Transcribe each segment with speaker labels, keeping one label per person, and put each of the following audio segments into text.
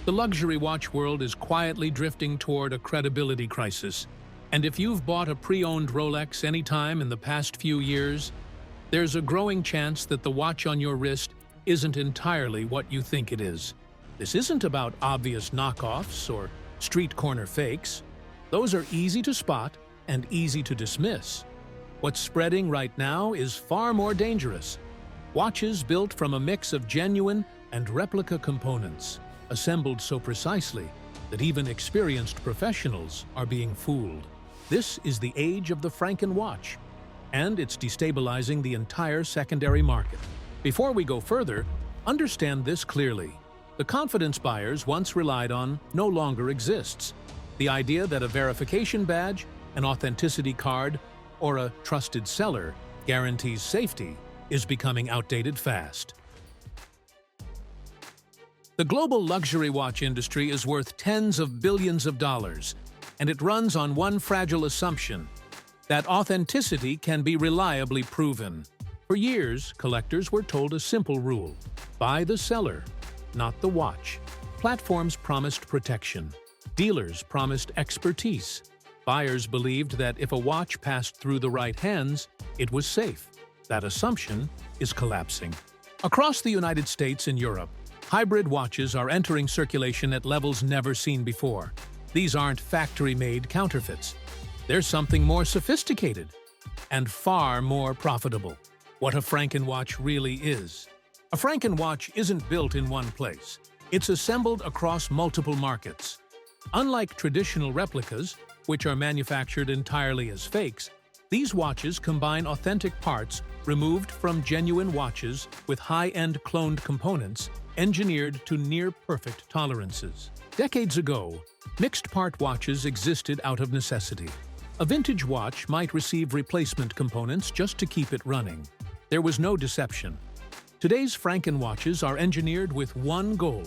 Speaker 1: The luxury watch world is quietly drifting toward a credibility crisis. And if you've bought a pre-owned Rolex anytime in the past few years, there's a growing chance that the watch on your wrist isn't entirely what you think it is. This isn't about obvious knockoffs or street corner fakes. Those are easy to spot and easy to dismiss. What's spreading right now is far more dangerous. Watches built from a mix of genuine and replica components, assembled so precisely that even experienced professionals are being fooled. This is the age of the Franken watch, and it's destabilizing the entire secondary market. Before we go further, understand this clearly. The confidence buyers once relied on no longer exists. The idea that a verification badge, an authenticity card, or a trusted seller guarantees safety is becoming outdated fast. The global luxury watch industry is worth tens of billions of dollars, and it runs on one fragile assumption: that authenticity can be reliably proven. For years, collectors were told a simple rule: buy the seller, not the watch. Platforms promised protection. Dealers promised expertise. Buyers believed that if a watch passed through the right hands, it was safe. That assumption is collapsing. Across the United States and Europe, hybrid watches are entering circulation at levels never seen before. These aren't factory-made counterfeits. They're something more sophisticated and far more profitable. What a Franken watch really is. A Franken watch isn't built in one place. It's assembled across multiple markets. Unlike traditional replicas, which are manufactured entirely as fakes, these watches combine authentic parts removed from genuine watches with high-end cloned components engineered to near-perfect tolerances. Decades ago, mixed-part watches existed out of necessity. A vintage watch might receive replacement components just to keep it running. There was no deception. Today's Franken watches are engineered with one goal: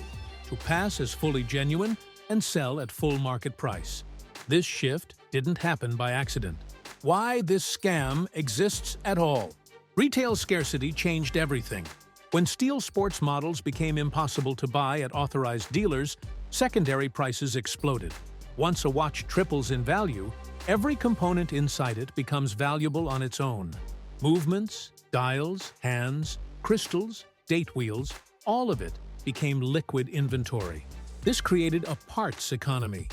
Speaker 1: to pass as fully genuine and sell at full market price. This shift didn't happen by accident. Why this scam exists at all? Retail scarcity changed everything. When steel sports models became impossible to buy at authorized dealers, secondary prices exploded. Once a watch triples in value, every component inside it becomes valuable on its own. Movements, dials, hands, crystals, date wheels, all of it became liquid inventory. This created a parts economy.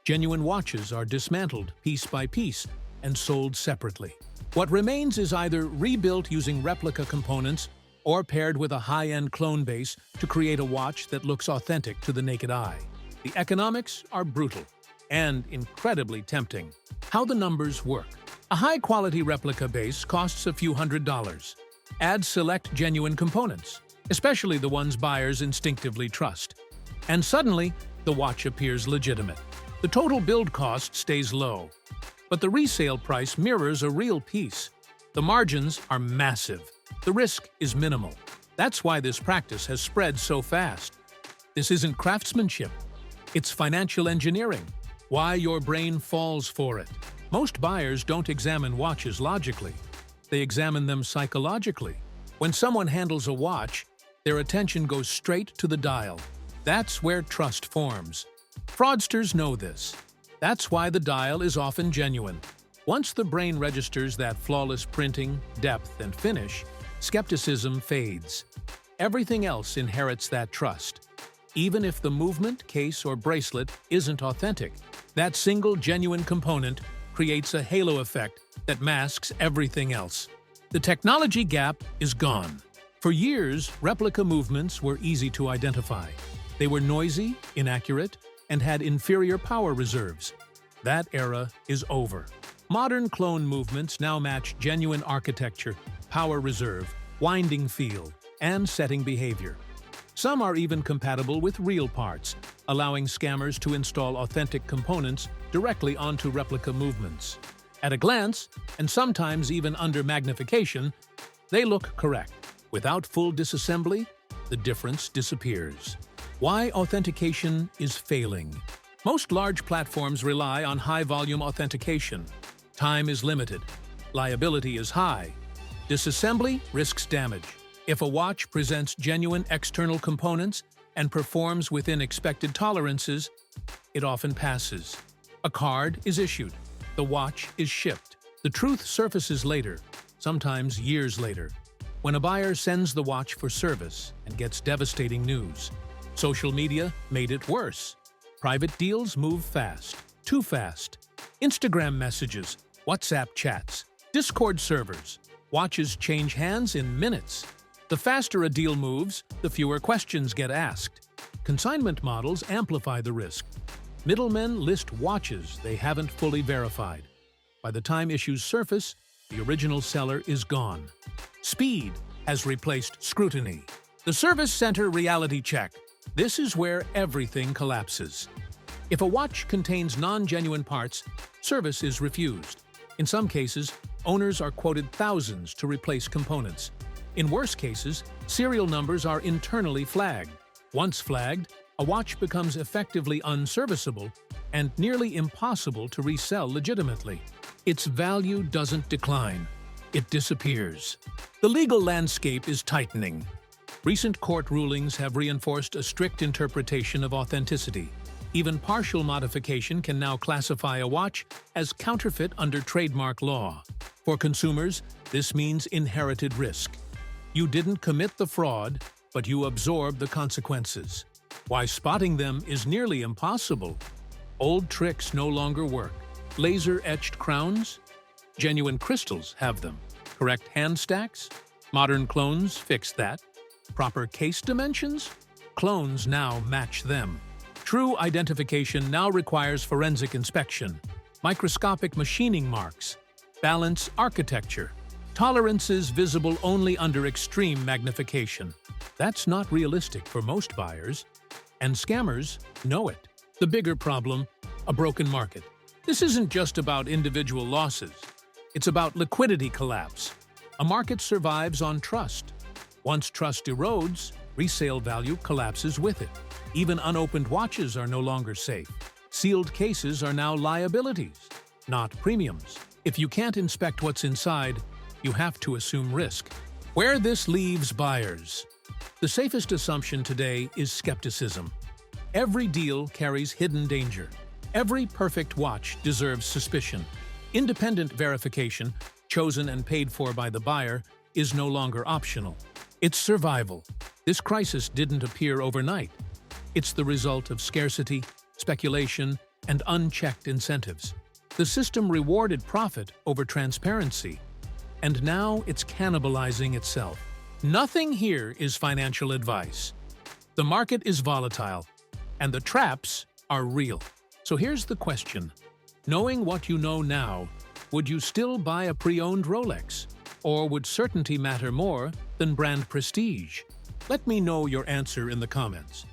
Speaker 1: Genuine watches are dismantled piece by piece and sold separately. What remains is either rebuilt using replica components or paired with a high-end clone base to create a watch that looks authentic to the naked eye. The economics are brutal and incredibly tempting. How the numbers work. A high-quality replica base costs a few $100s. Add select genuine components, especially the ones buyers instinctively trust. And suddenly, the watch appears legitimate. The total build cost stays low, but the resale price mirrors a real piece. The margins are massive. The risk is minimal. That's why this practice has spread so fast. This isn't craftsmanship. It's financial engineering. Why your brain falls for it. Most buyers don't examine watches logically. They examine them psychologically. When someone handles a watch, their attention goes straight to the dial. That's where trust forms. Fraudsters know this. That's why the dial is often genuine. Once the brain registers that flawless printing, depth, and finish, skepticism fades. Everything else inherits that trust. Even if the movement, case, or bracelet isn't authentic, that single genuine component creates a halo effect that masks everything else. The technology gap is gone. For years, replica movements were easy to identify. They were noisy, inaccurate, and had inferior power reserves. That era is over. Modern clone movements now match genuine architecture, power reserve, winding feel, and setting behavior. Some are even compatible with real parts, allowing scammers to install authentic components directly onto replica movements. At a glance, and sometimes even under magnification, they look correct. Without full disassembly, the difference disappears. Why authentication is failing. Most large platforms rely on high-volume authentication. Time is limited. Liability is high. Disassembly risks damage. If a watch presents genuine external components, and performs within expected tolerances, it often passes. A card is issued. The watch is shipped. The truth surfaces later, sometimes years later, when a buyer sends the watch for service and gets devastating news. Social media made it worse. Private deals move fast, too fast. Instagram messages, WhatsApp chats, Discord servers. Watches change hands in minutes. The faster a deal moves, the fewer questions get asked. Consignment models amplify the risk. Middlemen list watches they haven't fully verified. By the time issues surface, the original seller is gone. Speed has replaced scrutiny. The service center reality check. This is where everything collapses. If a watch contains non-genuine parts, service is refused. In some cases, owners are quoted thousands to replace components. In worse cases, serial numbers are internally flagged. Once flagged, a watch becomes effectively unserviceable and nearly impossible to resell legitimately. Its value doesn't decline. It disappears. The legal landscape is tightening. Recent court rulings have reinforced a strict interpretation of authenticity. Even partial modification can now classify a watch as counterfeit under trademark law. For consumers, this means inherited risk. You didn't commit the fraud, but you absorb the consequences. Why spotting them is nearly impossible. Old tricks no longer work. Laser-etched crowns? Genuine crystals have them. Correct hand stacks? Modern clones fix that. Proper case dimensions? Clones now match them. True identification now requires forensic inspection, microscopic machining marks, balance architecture, tolerances visible only under extreme magnification. That's not realistic for most buyers, and scammers know it. The bigger problem, a broken market. This isn't just about individual losses. It's about liquidity collapse. A market survives on trust. Once trust erodes, resale value collapses with it. Even unopened watches are no longer safe. Sealed cases are now liabilities, not premiums. If you can't inspect what's inside, you have to assume risk. Where this leaves buyers. The safest assumption today is skepticism. Every deal carries hidden danger. Every perfect watch deserves suspicion. Independent verification, chosen and paid for by the buyer, is no longer optional. It's survival. This crisis didn't appear overnight. It's the result of scarcity, speculation, and unchecked incentives. The system rewarded profit over transparency, and now it's cannibalizing itself. Nothing here is financial advice. The market is volatile, and the traps are real. So here's the question. Knowing what you know now, would you still buy a pre-owned Rolex? Or would certainty matter more than brand prestige? Let me know your answer in the comments.